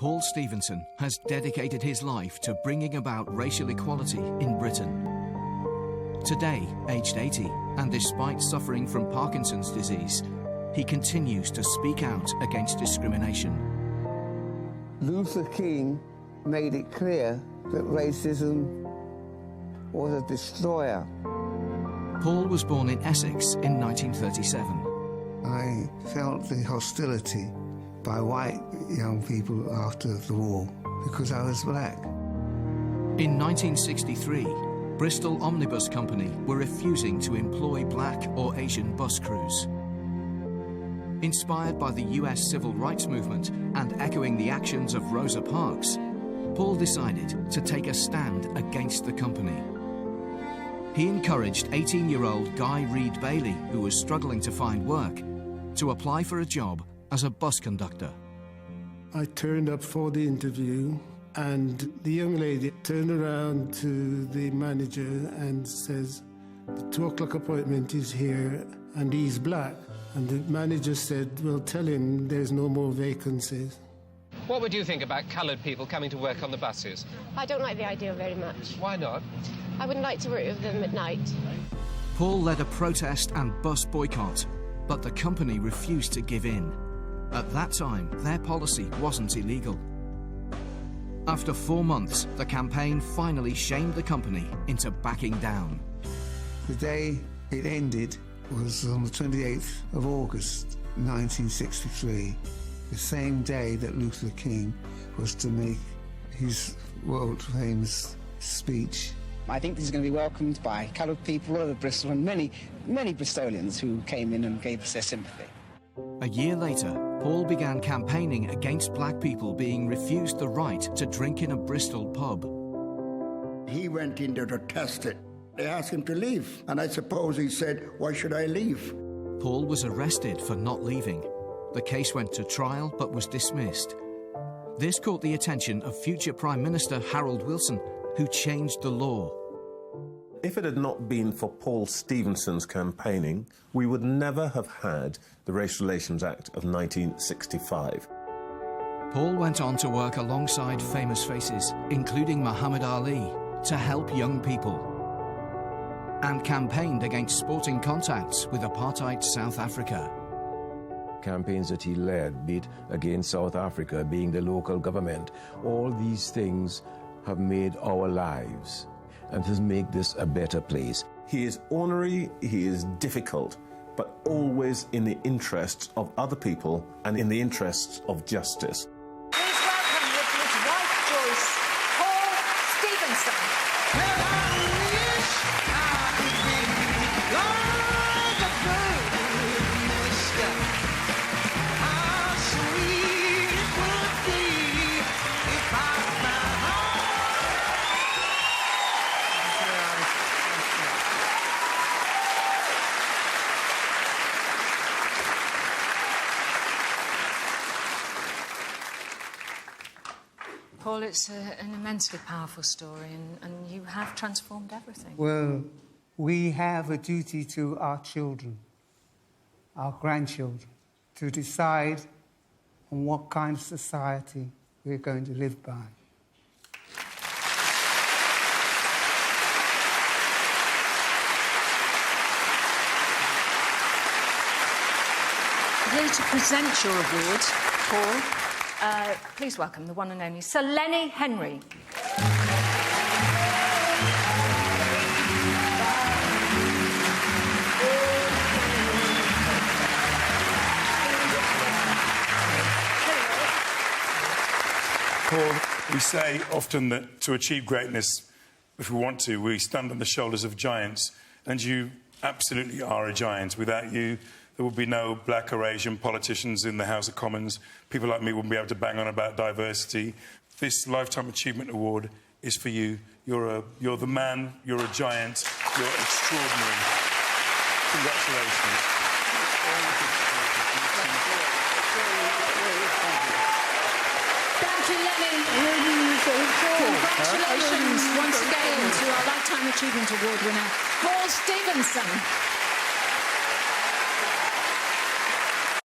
Paul Stephenson has dedicated his life to bringing about racial equality in Britain. Today, aged 80, and despite suffering from Parkinson's disease, he continues to speak out against discrimination. Luther King made it clear that racism was a destroyer. Paul was born in Essex in 1937. I felt the hostility by white young people after the war because I was black. In 1963, Bristol Omnibus Company were refusing to employ black or Asian bus crews. Inspired by the US civil rights movement and echoing the actions of Rosa Parks, Paul decided to take a stand against the company. He encouraged 18-year-old Guy Reed Bailey, who was struggling to find work, to apply for a job as a bus conductor. I turned up for the interview, and the young lady turned around to the manager and says, "The 2 o'clock appointment is here, and he's black." And the manager said, "Well, tell him there's no more vacancies." What would you think about coloured people coming to work on the buses? I don't like the idea very much. Why not? I wouldn't like to work with them at night. Paul led a protest and bus boycott, but the company refused to give in. At that time, their policy wasn't illegal. After 4 months, the campaign finally shamed the company into backing down. The day it ended was on the 28th of August, 1963, the same day that Luther King was to make his world-famous speech. I think this is going to be welcomed by coloured people all over Bristol and many Bristolians who came in and gave us their sympathy. A year later, Paul began campaigning against black people being refused the right to drink in a Bristol pub. He went in there to test it. They asked him to leave, and I suppose he said, "Why should I leave?" Paul was arrested for not leaving. The case went to trial but was dismissed. This caught the attention of future Prime Minister Harold Wilson, who changed the law. If it had not been for Paul Stephenson's campaigning, we would never have had the Racial Relations Act of 1965. Paul went on to work alongside famous faces, including Muhammad Ali, to help young people, and campaigned against sporting contacts with apartheid South Africa. Campaigns that he led, be it against South Africa, being the local government, all these things have made our lives and has made this a better place. He is ornery, he is difficult, but always in the interests of other people and in the interests of justice. Please welcome with his wife Joyce, Paul Stephenson. Paul, it's an immensely powerful story, and you have transformed everything. Well, we have a duty to our children, our grandchildren, to decide on what kind of society we're going to live by. Here to present your award, Paul, please welcome the one and only Sir Lenny Henry. Paul, we say often that to achieve greatness, if we want to, we stand on the shoulders of giants, and you absolutely are a giant. Without you, there would be no black or Asian politicians in the House of Commons. People like me wouldn't be able to bang on about diversity. This Lifetime Achievement Award is for you. You're the man, you're a giant, you're extraordinary. Congratulations. Thank you, Lenny. Congratulations once again to our Lifetime Achievement Award winner, Paul Stephenson.